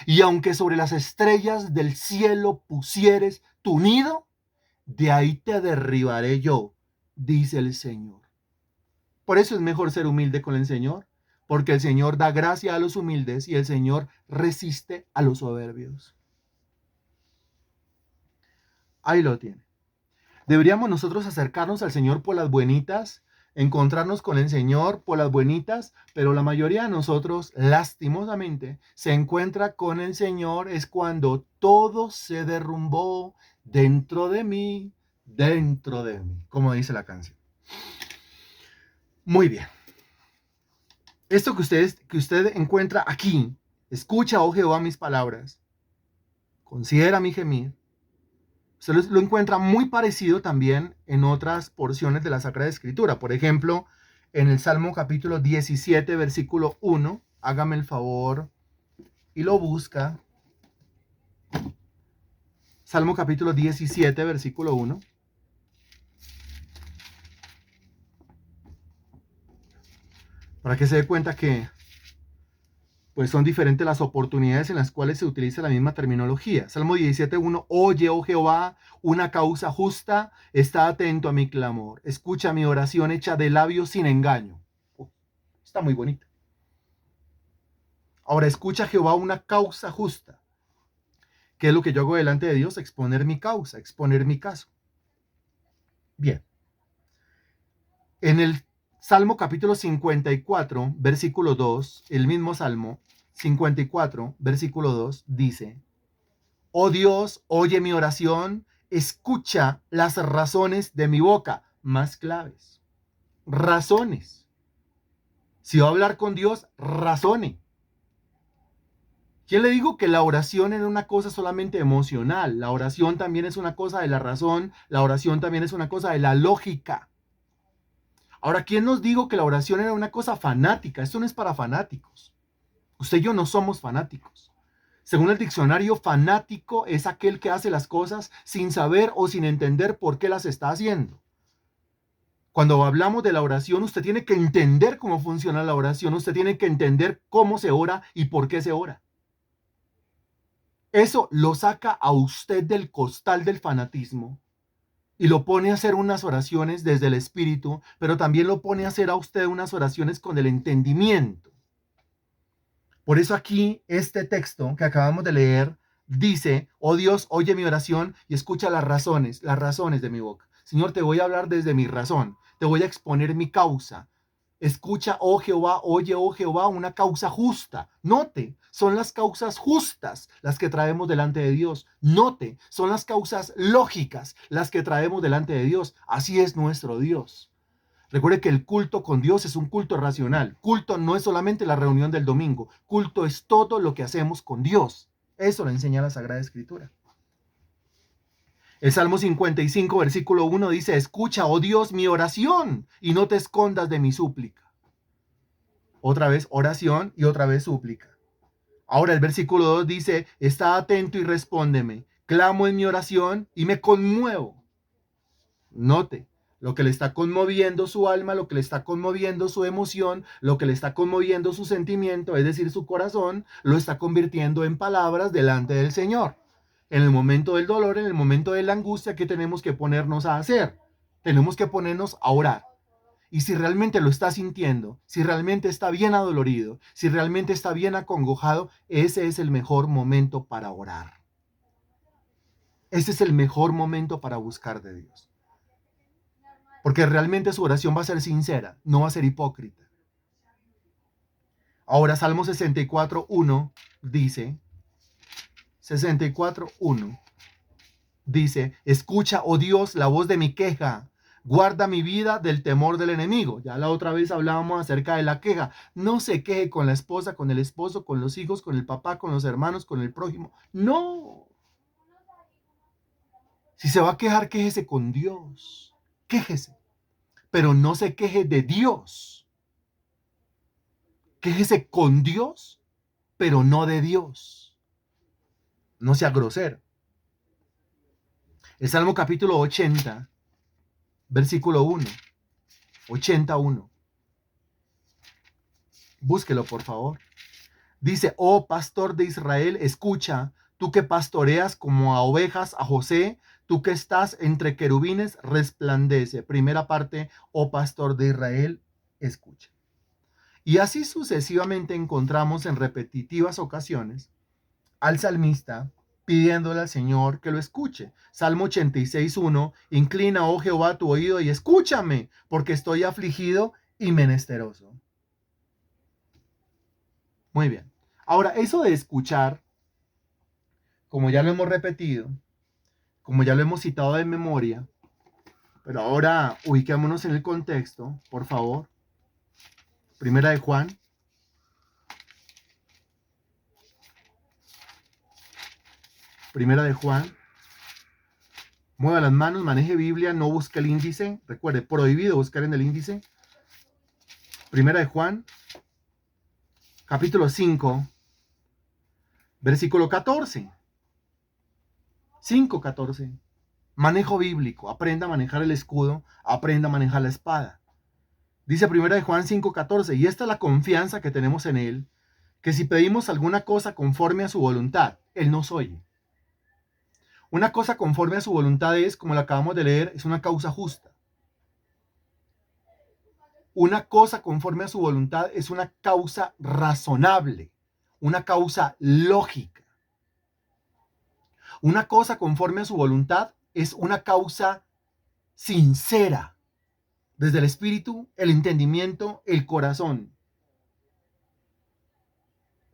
Speaker 1: y aunque sobre las estrellas del cielo pusieres tu nido, de ahí te derribaré yo, dice el Señor. Por eso es mejor ser humilde con el Señor, porque el Señor da gracia a los humildes y el Señor resiste a los soberbios. Ahí lo tiene. Deberíamos nosotros acercarnos al Señor por las buenitas, encontrarnos con el Señor por las buenitas, pero la mayoría de nosotros, lastimosamente, se encuentra con el Señor es cuando todo se derrumbó dentro de mí, como dice la canción. Muy bien. Esto que usted encuentra aquí, escucha, oh Jehová, mis palabras, considera mi gemir. Usted lo encuentra muy parecido también en otras porciones de la Sagrada Escritura. Por ejemplo, en el Salmo capítulo 17, versículo 1. Hágame el favor y lo busca. Salmo capítulo 17, versículo 1. Para que se dé cuenta que pues son diferentes las oportunidades en las cuales se utiliza la misma terminología. Salmo 17:1, oye, oh Jehová, una causa justa, está atento a mi clamor, escucha mi oración hecha de labios sin engaño. Está muy bonito. Ahora, escucha Jehová una causa justa. ¿Qué es lo que yo hago delante de Dios? Exponer mi causa, exponer mi caso. Bien. En el Salmo capítulo 54, versículo 2, el mismo Salmo 54, versículo 2, dice, oh Dios, oye mi oración, escucha las razones de mi boca, más claves. Razones. Si va a hablar con Dios, razone. ¿Quién le digo que la oración era una cosa solamente emocional? La oración también es una cosa de la razón, la oración también es una cosa de la lógica. Ahora, ¿quién nos dijo que la oración era una cosa fanática? Esto no es para fanáticos. Usted y yo no somos fanáticos. Según el diccionario, fanático es aquel que hace las cosas sin saber o sin entender por qué las está haciendo. Cuando hablamos de la oración, usted tiene que entender cómo funciona la oración, usted tiene que entender cómo se ora y por qué se ora. Eso lo saca a usted del costal del fanatismo y lo pone a hacer unas oraciones desde el espíritu, pero también lo pone a hacer a usted unas oraciones con el entendimiento. Por eso aquí este texto que acabamos de leer dice, oh Dios, oye mi oración y escucha las razones de mi boca. Señor, te voy a hablar desde mi razón, te voy a exponer mi causa. Escucha, oh Jehová, oye, oh Jehová, una causa justa. Note, son las causas justas las que traemos delante de Dios. Note, son las causas lógicas las que traemos delante de Dios. Así es nuestro Dios. Recuerde que el culto con Dios es un culto racional. Culto no es solamente la reunión del domingo. Culto es todo lo que hacemos con Dios. Eso lo enseña la Sagrada Escritura. El Salmo 55, versículo 1 dice, escucha, oh Dios, mi oración y no te escondas de mi súplica. Otra vez oración y otra vez súplica. Ahora el versículo 2 dice, está atento y respóndeme. Clamo en mi oración y me conmuevo. Note, lo que le está conmoviendo su alma, lo que le está conmoviendo su emoción, lo que le está conmoviendo su sentimiento, es decir, su corazón, lo está convirtiendo en palabras delante del Señor. En el momento del dolor, en el momento de la angustia, ¿qué tenemos que ponernos a hacer? Tenemos que ponernos a orar. Y si realmente lo está sintiendo, si realmente está bien adolorido, si realmente está bien acongojado, ese es el mejor momento para orar. Ese es el mejor momento para buscar de Dios. Porque realmente su oración va a ser sincera, no va a ser hipócrita. Ahora, Salmo 64:1 dice, 64:1 dice, escucha, oh Dios, la voz de mi queja, Guarda mi vida del temor del enemigo. Ya la otra vez hablábamos acerca de la queja. No se queje con la esposa, con el esposo, con los hijos, con el papá, con los hermanos, con el prójimo. No. Si se va a quejar, quéjese con Dios. Quéjese. Pero no se queje de Dios. Quéjese con Dios, pero no de Dios. No sea grosero. El Salmo capítulo 80, versículo 1. 81. Búsquelo, por favor. Dice, oh pastor de Israel, escucha, tú que pastoreas como a ovejas a José, tú que estás entre querubines, resplandece. Primera parte, oh pastor de Israel, escucha. Y así sucesivamente encontramos en repetitivas ocasiones al salmista pidiéndole al Señor que lo escuche. Salmo 86:1, inclina, oh Jehová, tu oído y escúchame, porque estoy afligido y menesteroso. Muy bien. Ahora, eso de escuchar, como ya lo hemos repetido, como ya lo hemos citado de memoria, pero ahora ubiquémonos en el contexto, por favor. Primera de Juan. Primera de Juan. Mueva las manos, maneje Biblia, no busque el índice. Recuerde, prohibido buscar en el índice. Primera de Juan, capítulo 5, versículo 14. 5:14. Manejo bíblico. Aprenda a manejar el escudo, aprenda a manejar la espada. Dice primera de Juan 5:14, y esta es la confianza que tenemos en Él, que si pedimos alguna cosa conforme a su voluntad, Él nos oye. Una cosa conforme a su voluntad es, como lo acabamos de leer, es una causa justa. Una cosa conforme a su voluntad es una causa razonable, una causa lógica. Una cosa conforme a su voluntad es una causa sincera, desde el espíritu, el entendimiento, el corazón.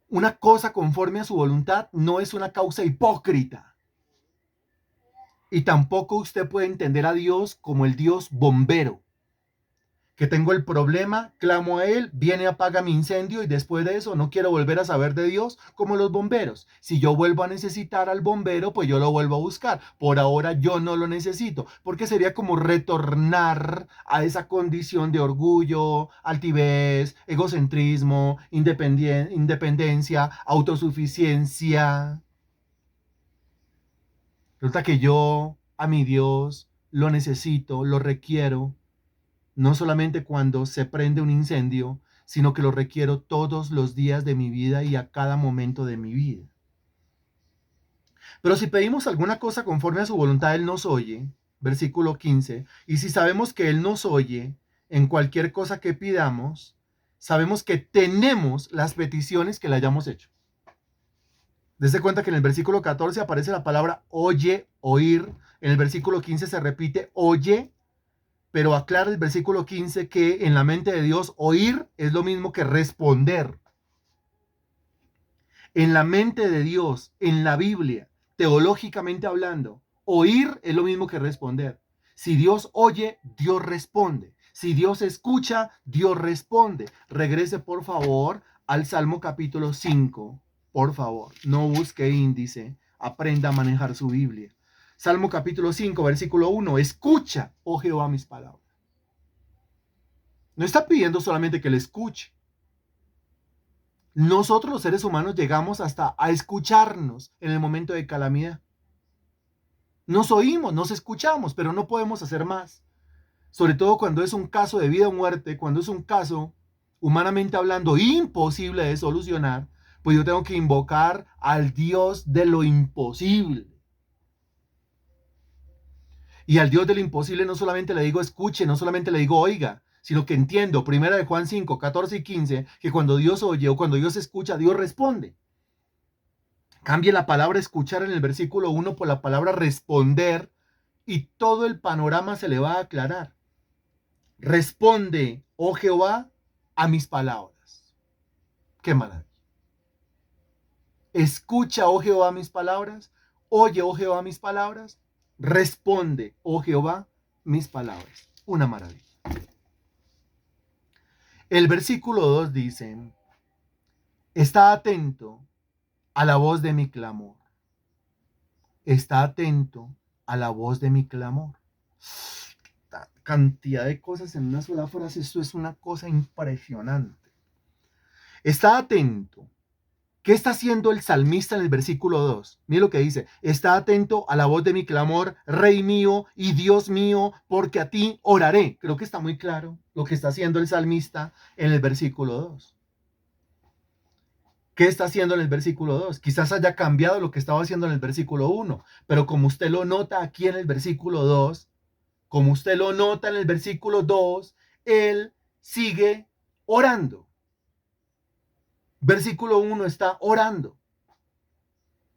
Speaker 1: Una cosa conforme a su voluntad no es una causa hipócrita. Y tampoco usted puede entender a Dios como el Dios bombero. Que tengo el problema, clamo a Él, viene, apaga mi incendio y después de eso no quiero volver a saber de Dios como los bomberos. Si yo vuelvo a necesitar al bombero, pues yo lo vuelvo a buscar. Por ahora yo no lo necesito, porque sería como retornar a esa condición de orgullo, altivez, egocentrismo, independencia, autosuficiencia. Resulta que yo a mi Dios lo necesito, lo requiero, no solamente cuando se prende un incendio, sino que lo requiero todos los días de mi vida y a cada momento de mi vida. Pero si pedimos alguna cosa conforme a su voluntad, Él nos oye, versículo 15, y si sabemos que Él nos oye en cualquier cosa que pidamos, sabemos que tenemos las peticiones que le hayamos hecho. Dese cuenta que en el versículo 14 aparece la palabra oye, oír, en el versículo 15 se repite oye, pero aclara el versículo 15 que en la mente de Dios oír es lo mismo que responder. En la mente de Dios, en la Biblia, teológicamente hablando, oír es lo mismo que responder. Si Dios oye, Dios responde. Si Dios escucha, Dios responde. Regrese por favor al Salmo capítulo 5. Por favor, no busque índice. Aprenda a manejar su Biblia. Salmo capítulo 5, versículo 1. Escucha, oh Jehová, mis palabras. No está pidiendo solamente que le escuche. Nosotros los seres humanos llegamos hasta a escucharnos en el momento de calamidad. Nos oímos, nos escuchamos, pero no podemos hacer más. Sobre todo cuando es un caso de vida o muerte, cuando es un caso, humanamente hablando, imposible de solucionar, pues yo tengo que invocar al Dios de lo imposible. Y al Dios de lo imposible no solamente le digo escuche, no solamente le digo oiga, sino que entiendo, primera de Juan 5, 14 y 15, que cuando Dios oye o cuando Dios escucha, Dios responde. Cambie la palabra escuchar en el versículo 1 por la palabra responder y todo el panorama se le va a aclarar. Responde, oh Jehová, a mis palabras. Qué maravilla. Escucha, oh Jehová, mis palabras. Oye, oh Jehová, mis palabras. Responde, oh Jehová, mis palabras. una maravilla. El versículo 2 dice, está atento a la voz de mi clamor. Está atento a la voz de mi clamor. La cantidad de cosas en una sola frase, esto es una cosa impresionante. Está atento. ¿Qué está haciendo el salmista en el versículo 2? Mire lo que dice. Está atento a la voz de mi clamor, Rey mío y Dios mío, porque a ti oraré. Creo que está muy claro lo que está haciendo el salmista en el versículo 2. ¿Qué está haciendo en el versículo 2? Quizás haya cambiado lo que estaba haciendo en el versículo 1, pero como usted lo nota aquí en el versículo 2, como usted lo nota en el versículo 2, él sigue orando. Versículo 1 está orando.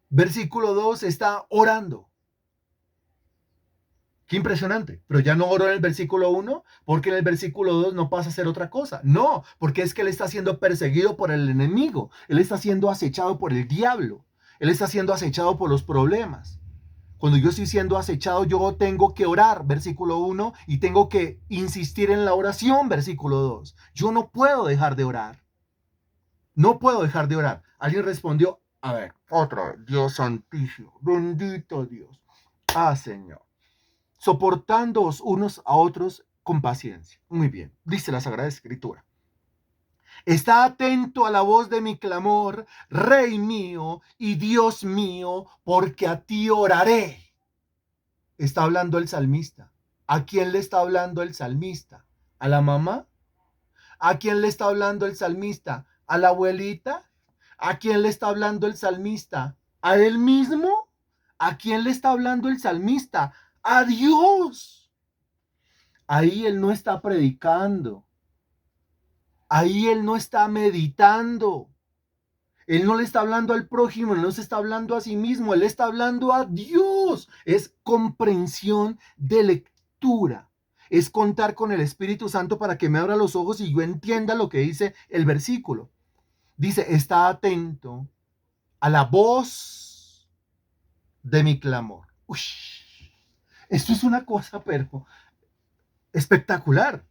Speaker 1: Versículo 2 está orando. Qué impresionante. Pero ya no oró en el versículo 1 porque en el versículo 2 no pasa a ser otra cosa. No, porque es que él está siendo perseguido por el enemigo. Él está siendo acechado por el diablo. Él está siendo acechado por los problemas. Cuando yo estoy siendo acechado, yo tengo que orar, versículo 1, y tengo que insistir en la oración, versículo 2. Yo no puedo dejar de orar. No puedo dejar de orar. Alguien respondió, a ver, otra vez, Dios santísimo, bendito Dios. Ah, Señor. Soportándoos unos a otros con paciencia. Muy bien, dice la Sagrada Escritura. Está atento a la voz de mi clamor, Rey mío y Dios mío, porque a ti oraré. Está hablando el salmista. ¿A quién le está hablando el salmista? ¿A la mamá? ¿A quién le está hablando el salmista? ¿A la abuelita? ¿A quién le está hablando el salmista? ¿A él mismo? ¿A quién le está hablando el salmista? ¡A Dios! Ahí él no está predicando. Ahí él no está meditando. Él no le está hablando al prójimo, él no se está hablando a sí mismo, él está hablando a Dios. Es comprensión de lectura. Es contar con el Espíritu Santo para que me abra los ojos y yo entienda lo que dice el versículo. Dice, está atento a la voz de mi clamor. Uy, esto es una cosa, pero espectacular.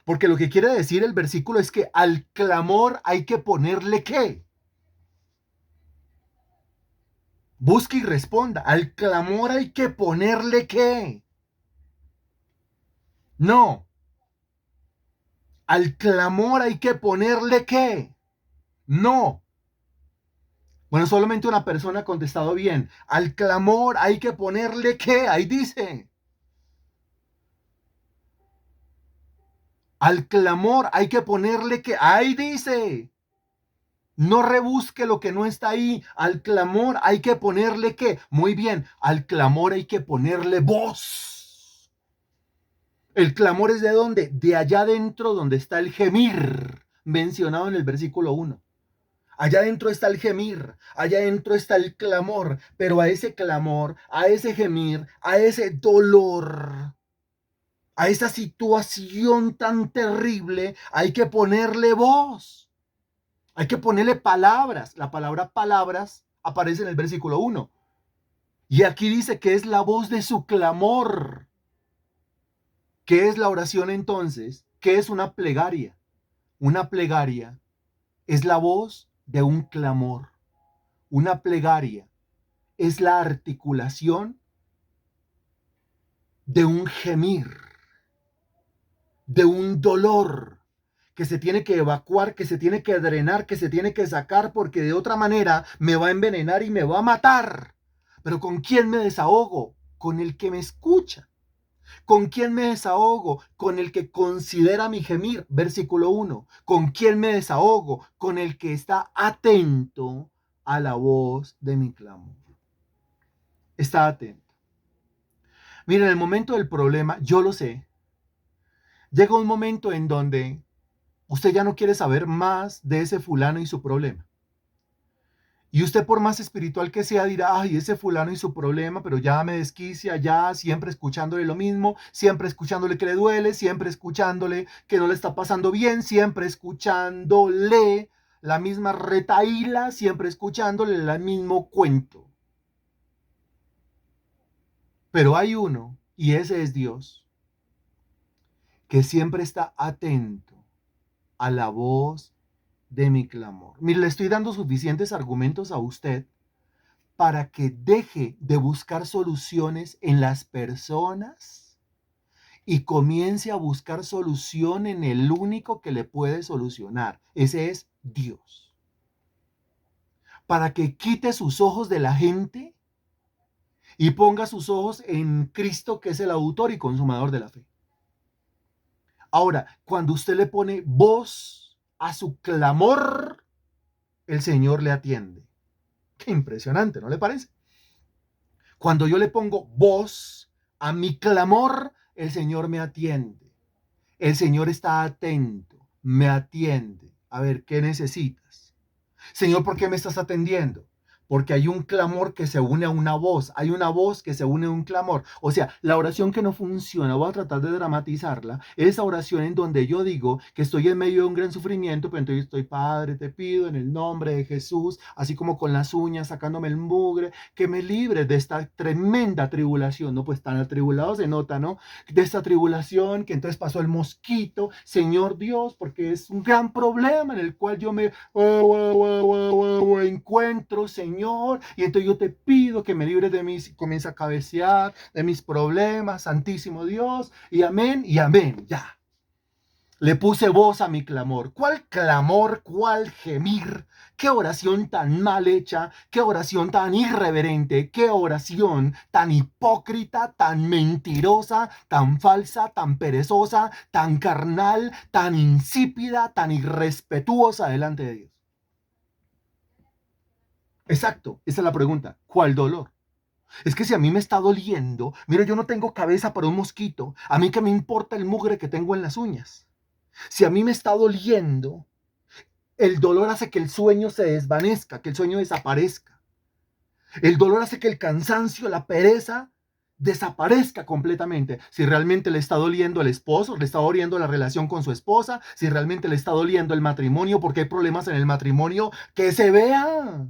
Speaker 1: Porque lo que quiere decir el versículo es que al clamor hay que ponerle ¿qué? Busque y responda. Al clamor hay que ponerle ¿qué? No. Al clamor hay que ponerle ¿qué? No. Bueno, solamente una persona ha contestado bien. Al clamor hay que ponerle ¿qué? Ahí dice. Al clamor hay que ponerle ¿qué? Ahí dice. No rebusque lo que no está ahí. Al clamor hay que ponerle ¿qué? Muy bien. Al clamor hay que ponerle voz. El clamor es ¿de dónde? De allá adentro donde está el gemir mencionado en el versículo 1. Allá adentro está el gemir, allá adentro está el clamor, pero a ese clamor, a ese gemir, a ese dolor, a esa situación tan terrible, hay que ponerle voz, hay que ponerle palabras. La palabra palabras aparece en el versículo 1. Y aquí dice que es la voz de su clamor. ¿Qué es la oración entonces? ¿Qué es una plegaria? Una plegaria es la voz de un clamor. Una plegaria es la articulación de un gemir, de un dolor que se tiene que evacuar, que se tiene que drenar, que se tiene que sacar, porque de otra manera me va a envenenar y me va a matar. Pero ¿con quién me desahogo? Con el que me escucha. ¿Con quién me desahogo? Con el que considera mi gemir, versículo 1. ¿Con quién me desahogo? Con el que está atento a la voz de mi clamor. Está atento. Mira, en el momento del problema, yo lo sé, llega un momento en donde usted ya no quiere saber más de ese fulano y su problema. Y usted por más espiritual que sea dirá, ay, ese fulano y su problema, pero ya me desquicia, ya siempre escuchándole lo mismo, siempre escuchándole que le duele, siempre escuchándole que no le está pasando bien, siempre escuchándole la misma retaíla, siempre escuchándole el mismo cuento. Pero hay uno, y ese es Dios, que siempre está atento a la voz de mi clamor. Mire, le estoy dando suficientes argumentos a usted para que deje de buscar soluciones en las personas y comience a buscar solución en el único que le puede solucionar. Ese es Dios. Para que quite sus ojos de la gente y ponga sus ojos en Cristo, que es el autor y consumador de la fe. Ahora, cuando usted le pone voz a su clamor, el Señor le atiende. Qué impresionante, ¿no le parece? Cuando yo le pongo voz a mi clamor, el Señor me atiende. El Señor está atento, me atiende. A ver, ¿qué necesitas? Señor, ¿por qué me estás atendiendo? Porque hay un clamor que se une a una voz, hay una voz que se une a un clamor. O sea, la oración que no funciona, voy a tratar de dramatizarla, es esa oración en donde yo digo que estoy en medio de un gran sufrimiento, pero entonces estoy, Padre, te pido en el nombre de Jesús, así como con las uñas, sacándome el mugre, que me libres de esta tremenda tribulación, ¿no? Pues tan atribulado se nota, ¿no? De esta tribulación, que entonces pasó el mosquito, Señor Dios, porque es un gran problema en el cual yo me encuentro, Señor, y entonces yo te pido que me libres de mis, comienza a cabecear, de mis problemas, Santísimo Dios, y amén, ya. Le puse voz a mi clamor. ¿Cuál clamor? ¿Cuál gemir? ¿Qué oración tan mal hecha? ¿Qué oración tan irreverente? ¿Qué oración tan hipócrita, tan mentirosa, tan falsa, tan perezosa, tan carnal, tan insípida, tan irrespetuosa delante de Dios? Exacto, esa es la pregunta. ¿Cuál dolor? Es que si a mí me está doliendo, mira, yo no tengo cabeza para un mosquito. A mí que me importa el mugre que tengo en las uñas. Si a mí me está doliendo, el dolor hace que el sueño se desvanezca, que el sueño desaparezca. El dolor hace que el cansancio, la pereza, desaparezca completamente. Si realmente le está doliendo el esposo, le está doliendo la relación con su esposa, si realmente le está doliendo el matrimonio, porque hay problemas en el matrimonio, que se vea.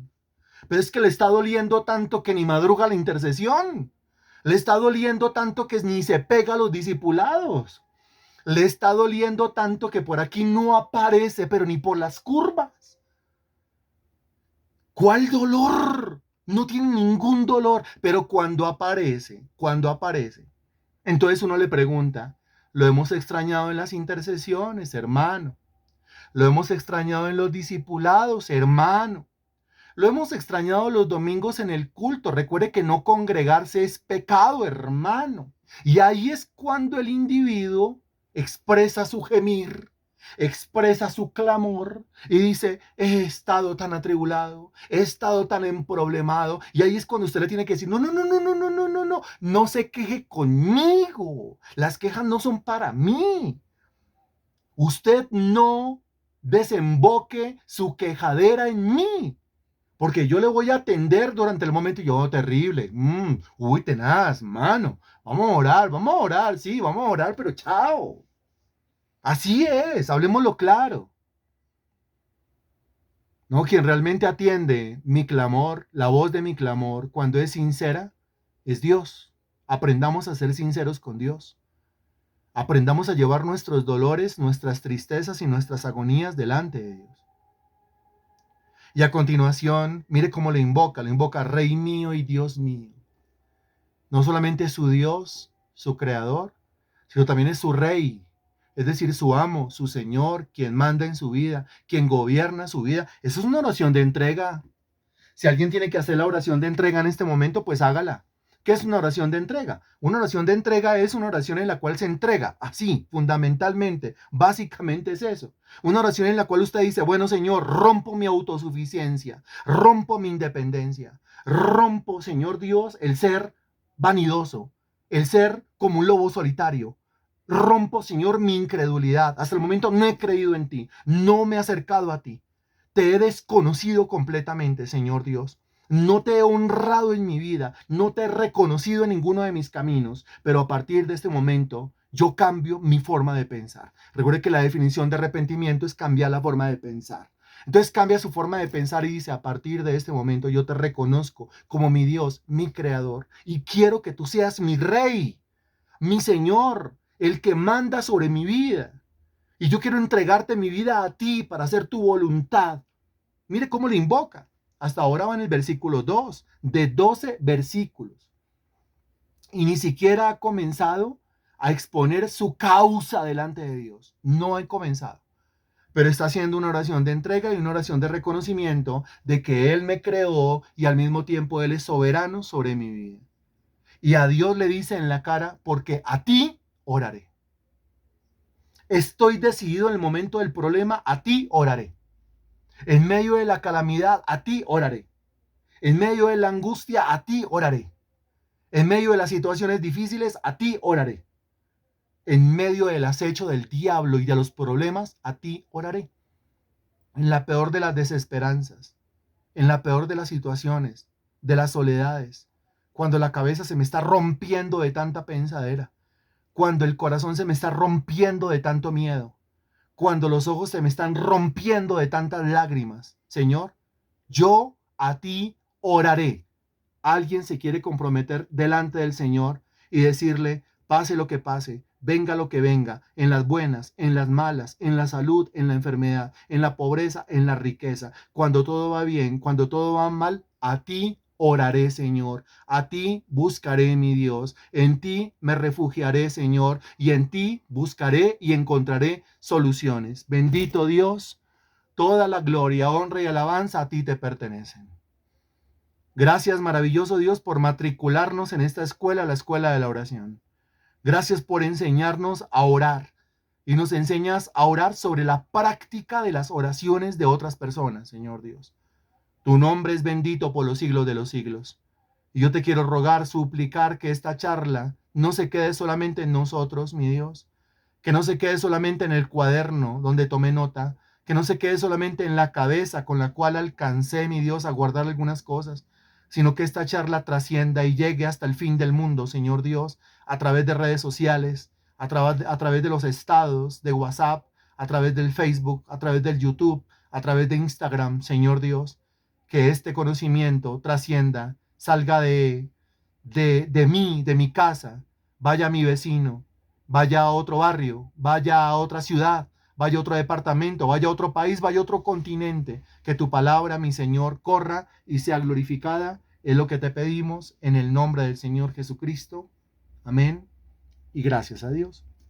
Speaker 1: Pero es que le está doliendo tanto que ni madruga la intercesión. Le está doliendo tanto que ni se pega a los discipulados. Le está doliendo tanto que por aquí no aparece, pero ni por las curvas. ¿Cuál dolor? No tiene ningún dolor, pero cuando aparece, entonces uno le pregunta, lo hemos extrañado en las intercesiones, hermano. Lo hemos extrañado en los discipulados, hermano. Lo hemos extrañado los domingos en el culto. Recuerde que no congregarse es pecado, hermano. Y ahí es cuando el individuo expresa su gemir, expresa su clamor y dice, he estado tan atribulado, he estado tan emproblemado. Y ahí es cuando usted le tiene que decir, no, no, no, no, no, no, no, no, no, no se queje conmigo. Las quejas no son para mí. Usted no desemboque su quejadera en mí. Porque yo le voy a atender durante el momento y yo, oh, terrible, uy, tenaz, mano, vamos a orar, sí, vamos a orar, pero chao. Así es, hablemoslo claro. No, quien realmente atiende mi clamor, la voz de mi clamor, cuando es sincera, es Dios. Aprendamos a ser sinceros con Dios. Aprendamos a llevar nuestros dolores, nuestras tristezas y nuestras agonías delante de Dios. Y a continuación, mire cómo le invoca, Rey mío y Dios mío. No solamente es su Dios, su creador, sino también es su Rey, es decir, su amo, su Señor, quien manda en su vida, quien gobierna su vida. Eso es una oración de entrega. Si alguien tiene que hacer la oración de entrega en este momento, pues hágala. ¿Qué es una oración de entrega? Una oración de entrega es una oración en la cual se entrega, así, fundamentalmente, básicamente es eso. Una oración en la cual usted dice, bueno, Señor, rompo mi autosuficiencia, rompo mi independencia, rompo, Señor Dios, el ser vanidoso, el ser como un lobo solitario. Rompo, Señor, mi incredulidad. Hasta el momento no he creído en ti, no me he acercado a ti. Te he desconocido completamente, Señor Dios. No te he honrado en mi vida, no te he reconocido en ninguno de mis caminos, pero a partir de este momento yo cambio mi forma de pensar. Recuerde que la definición de arrepentimiento es cambiar la forma de pensar. Entonces cambia su forma de pensar y dice, a partir de este momento yo te reconozco como mi Dios, mi creador, y quiero que tú seas mi Rey, mi Señor, el que manda sobre mi vida. Y yo quiero entregarte mi vida a ti para hacer tu voluntad. Mire cómo le invoca. Hasta ahora va en el versículo 2, de 12 versículos. Y ni siquiera ha comenzado a exponer su causa delante de Dios. No ha comenzado. Pero está haciendo una oración de entrega y una oración de reconocimiento de que Él me creó y al mismo tiempo Él es soberano sobre mi vida. Y a Dios le dice en la cara, porque a ti oraré. Estoy decidido en el momento del problema, a ti oraré. En medio de la calamidad, a ti oraré. En medio de la angustia, a ti oraré. En medio de las situaciones difíciles, a ti oraré. En medio del acecho del diablo y de los problemas, a ti oraré. En la peor de las desesperanzas, en la peor de las situaciones, de las soledades, cuando la cabeza se me está rompiendo de tanta pensadera, cuando el corazón se me está rompiendo de tanto miedo, cuando los ojos se me están rompiendo de tantas lágrimas. Señor, yo a ti oraré. Alguien se quiere comprometer delante del Señor y decirle, pase lo que pase, venga lo que venga, en las buenas, en las malas, en la salud, en la enfermedad, en la pobreza, en la riqueza, cuando todo va bien, cuando todo va mal, a ti oraré, Señor, a ti buscaré, mi Dios, en ti me refugiaré, Señor, y en ti buscaré y encontraré soluciones. Bendito Dios, toda la gloria, honra y alabanza a ti te pertenecen. Gracias, maravilloso Dios, por matricularnos en esta escuela, la escuela de la oración. Gracias por enseñarnos a orar y nos enseñas a orar sobre la práctica de las oraciones de otras personas, Señor Dios. Tu nombre es bendito por los siglos de los siglos. Y yo te quiero rogar, suplicar que esta charla no se quede solamente en nosotros, mi Dios, que no se quede solamente en el cuaderno donde tomé nota, que no se quede solamente en la cabeza con la cual alcancé, mi Dios, a guardar algunas cosas, sino que esta charla trascienda y llegue hasta el fin del mundo, Señor Dios, a través de redes sociales, a través de los estados de WhatsApp, a través del Facebook, a través del YouTube, a través de Instagram, Señor Dios, que este conocimiento trascienda, salga de mí, de mi casa, vaya a mi vecino, vaya a otro barrio, vaya a otra ciudad, vaya a otro departamento, vaya a otro país, vaya a otro continente. Que tu palabra, mi Señor, corra y sea glorificada. Es lo que te pedimos en el nombre del Señor Jesucristo. Amén. Y gracias a Dios.